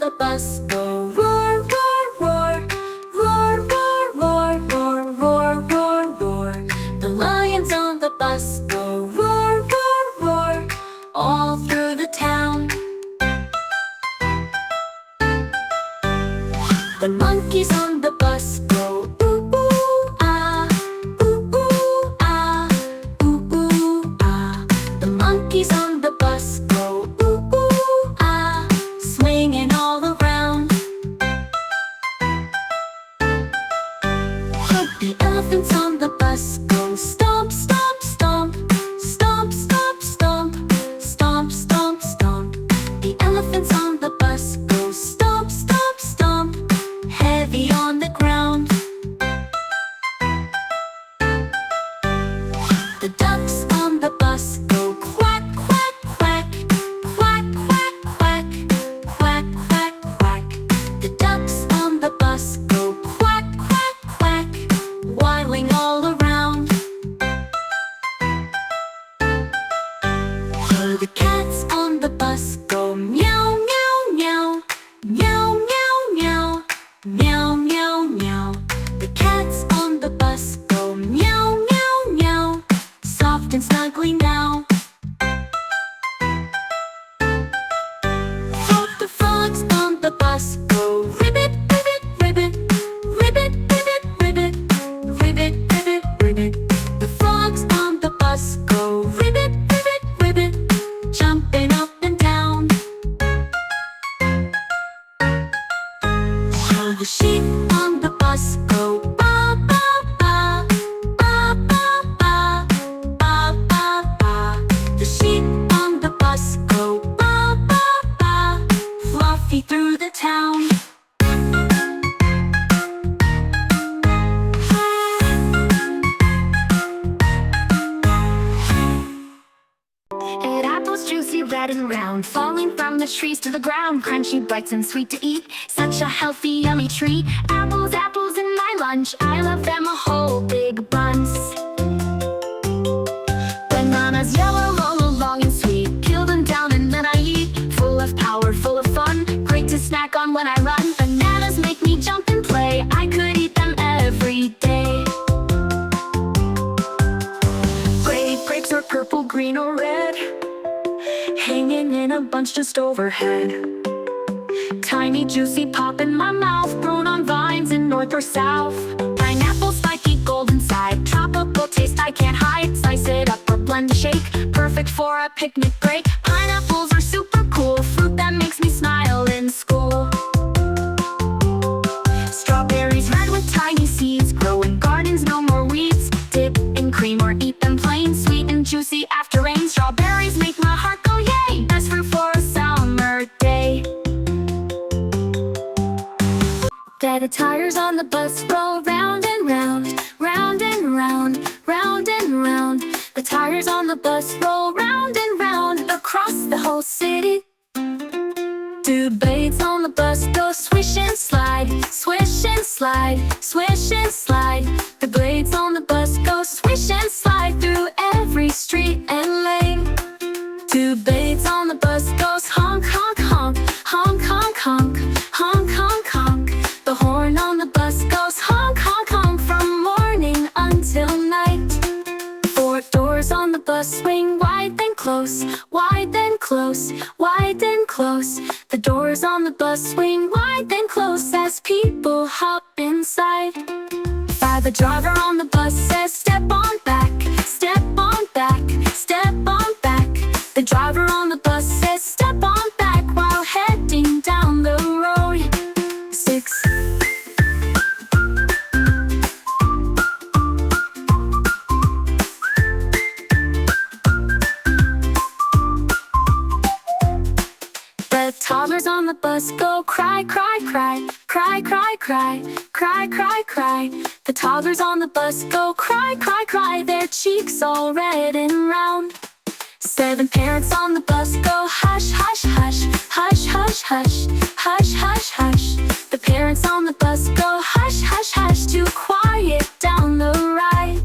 the bus go roar, roar, roar. Roar, roar, roar, roar, roar, roar, roar. The lions on the bus go roar, roar, roar, all through the town. The monkeys on the bus go ooh, ooh, ah, ooh, ooh, ah, ooh, ooh, ah. The monkeys on the bus go ooh, ooh, ah, swinging all around. The elephants on the bus go stomp, stomp, stomp, stomp, stomp, stomp, stomp, stomp, stomp. The elephants on the bus go stomp, stomp, stomp, heavy on the ground. The ducks on the bus go quack, quack, quack, quack, quack, quack, quack, quack, quack. The ducks on the bus go quack, quack, quack, whirling all around. The cats on the bus go meow, meow, meow, meow, meow, meow, meow, meow, meow. The cats on the bus go meow, meow, meow, soft and snuggly now. The frogs on the bus go ribbit, ribbit, ribbit, ribbit, ribbit, ribbit, ribbit, ribbit, ribbit. The frogs on the bus go ribbit, ribbit, ribbit, jumping up and down. The sheep on the bus go ba ba ba, ba ba ba, ba ba ba. The sheep on the bus go ba ba ba, fluffy through the town. Ate apples juicy, red and round, falling from the trees to the ground. Crunchy, bright and sweet to eat, such a healthy, yummy treat. Apples, apples in my lunch, I love them a whole big bunch. Bananas yellow, roll long and sweet, peel them down and then I eat. Full of power, full of fun, great to snack on when I run. Bananas make me jump and play, I could eat them every day. Grapes are purple, green or red, hanging in a bunch just overhead. Tiny juicy pop in my mouth, grown on vines in north or south. Pineapple spiky golden side, tropical taste I can't hide. Slice it up or blend a shake, perfect for a picnic break. Pineapples are super cool, fruit that makes me smile in school. Strawberries red with tiny seeds, grow in gardens, no more weeds. Dip in cream or eat them plain, sweet and juicy after rain. Strawberries make my heart go yay, best fruit for a summer day. The tires on the bus roll round and round, round and round, round and round. The tires on the bus roll round and round across the whole city. Two blades on the bus go swish and slide, swish and slide, swish and slide. The blades on the bus go swish and slide through every street and lane. Two blades on the bus goes honk, honk, honk, honk, honk, honk, honk, honk, honk. The horn on the bus goes honk, honk, honk from morning until night. Four doors on the bus swing wide then close, wide then close, wide then close. The doors on the bus swing wide then close as people hop inside. Five, the driver on the bus says step on back, step on back, step on back. The driver on the bus says step on back while heading down the road. Six. The toddlers on the bus go cry, cry, cry, cry, cry, cry, cry, cry, cry. The toddlers on the bus go cry, cry, cry, their cheeks all red and round. Seven parents on the bus go hush, hush, hush, hush, hush, hush, hush, hush, hush. The parents on the bus go hush, hush, hush to quiet down the ride.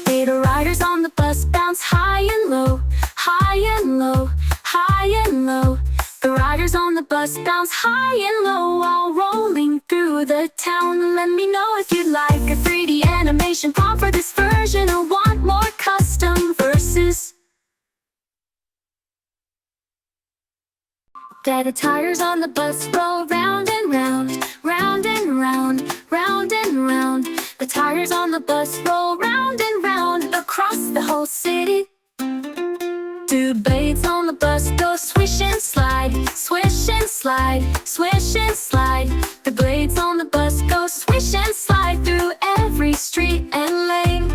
Eight riders on the bus bounce high and low, high and low, high and low. The riders on the bus bus bounce high and low while rolling through the town. Let me know if you'd like a 3D animation prompt for this version or want more custom verses. The tires on the bus roll round and round, round and round, round and round. The tires on the bus roll round and round across the whole city. Two blades on the bus go swish and slide, swish and slide, swish and slide. The blades on the bus go swish and slide through every street and lane.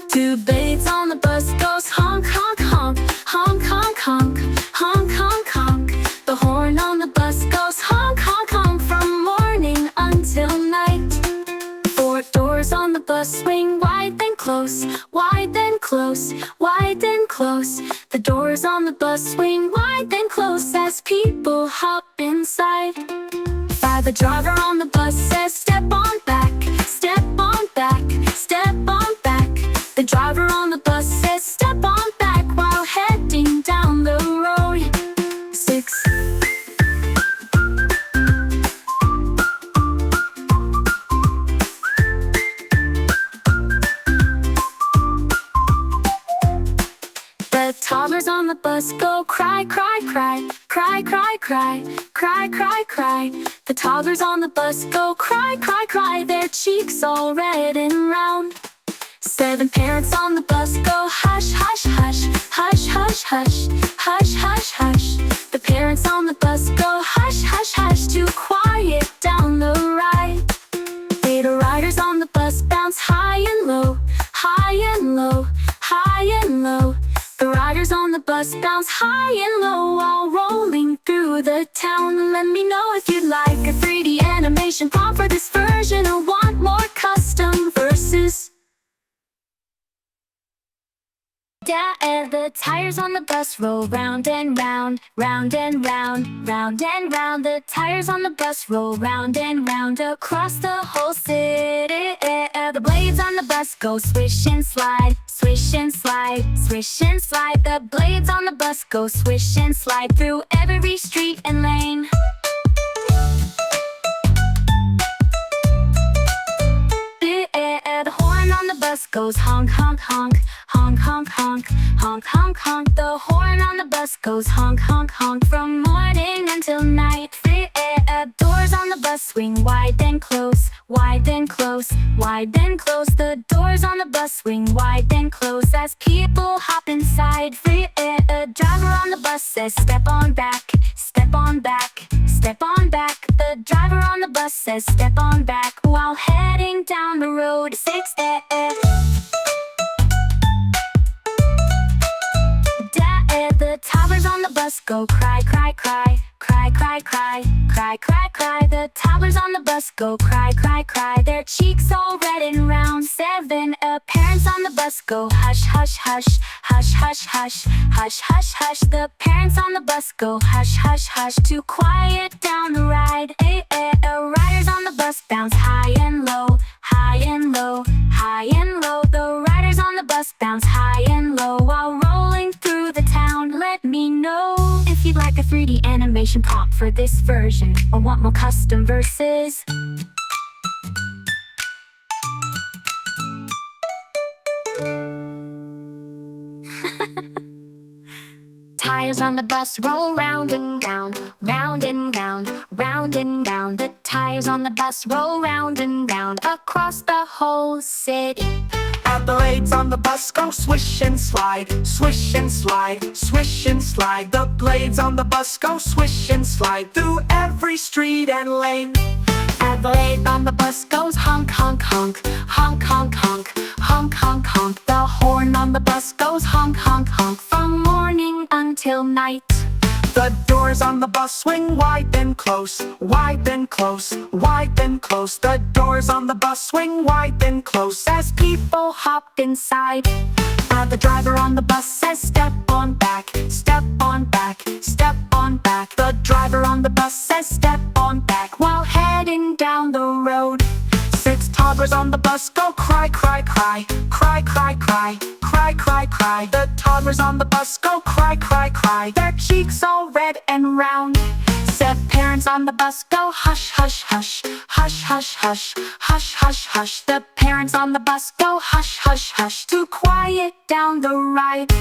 Two blades on the bus goes honk, honk, honk, honk, honk, honk, honk, honk, honk. The horn on the bus goes honk, honk, honk from morning until night. Four doors on the bus swing wide then close, wide then close, wide then close. The doors on the bus swing wide then close as people hop inside. Five, the driver on the bus says step on back, step on back, step on back. The driver on the bus says step on back while heading down the road. Six, the toddlers on the bus go cry, cry, cry, cry, cry, cry, cry, cry, cry. The toddlers on the bus go cry, cry, cry, their cheeks all red and round. Seven, parents on the bus go hush, hush, hush, hush, hush, hush, hush, hush, hush. The parents on the bus go hush, hush, hush to quiet down the ride. Eight, riders on the bus bounce high and low, high and low, high and low. The riders on the bus bounce high and low while rolling through the town. Let me know if you'd like a 3D animation prompt for this version or want more custom verses. The tires on the bus roll round and round, round and round, round and round. The tires on the bus roll round and round across the whole city. The blades on the bus go swish and slide, swish and slide, swish and slide. The blades on the bus go swish and slide through every street and lane. The horn on the bus goes honk, honk, honk, honk, honk, honk, honk, honk, honk. The horn on the bus goes honk, honk, honk from morning until night. Doors on the bus swing wide then close, wide then close, wide then close. The doors on the bus swing wide then close as people hop inside. Driver on the bus says step on back, step on back, step on back. The driver on the bus says step on back while heading down the road. Six, the toddlers on the bus go cry, cry, cry, cry, cry, cry, cry, cry, cry. The toddlers on the bus go cry, cry, cry, their cheeks all red and round. Seven, parents on the bus go hush, hush, hush, hush, hush, hush, hush, hush, hush. The parents on the bus go hush, hush, hush to quiet down the ride. Riders on the bus bounce high and low, high and low, high and low. The riders on the bus bounce high and low while rolling through the town. Let me know if you'd like a 3D animation prompt for this version or want more custom verses. Tires on the bus roll round and round, round and round, round and round. The tires on the bus roll round and round across the whole city. The blades on the bus go swish and slide, swish and slide, swish and slide. The blades on the bus go swish and slide through every street and lane. The blade on the bus goes honk, honk, honk, honk, honk, honk, honk, honk, honk. The horn on the bus goes honk, honk, honk from morning until night. The doors on the bus swing wide then close, wide then close, wide then close. The doors on the bus swing wide then close as people hop inside. The driver on the bus says step on back, step on back, step on back. The driver on the bus says step on back while heading down the road. Six, toddlers on the bus go cry, cry, cry, cry, cry, cry, cry, cry, cry, cry. The toddlers on the bus go cry, cry, cry. Their cheeks all red and round. Said parents on the bus go hush, hush, hush. Hush, hush, hush. Hush, hush, hush. The parents on the bus go hush, hush, hush. To quiet down the ride.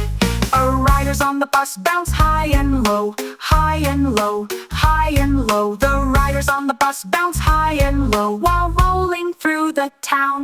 Riders on the bus bounce high and low. High and low. High and low. The riders on the bus bounce high and low while rolling through the town.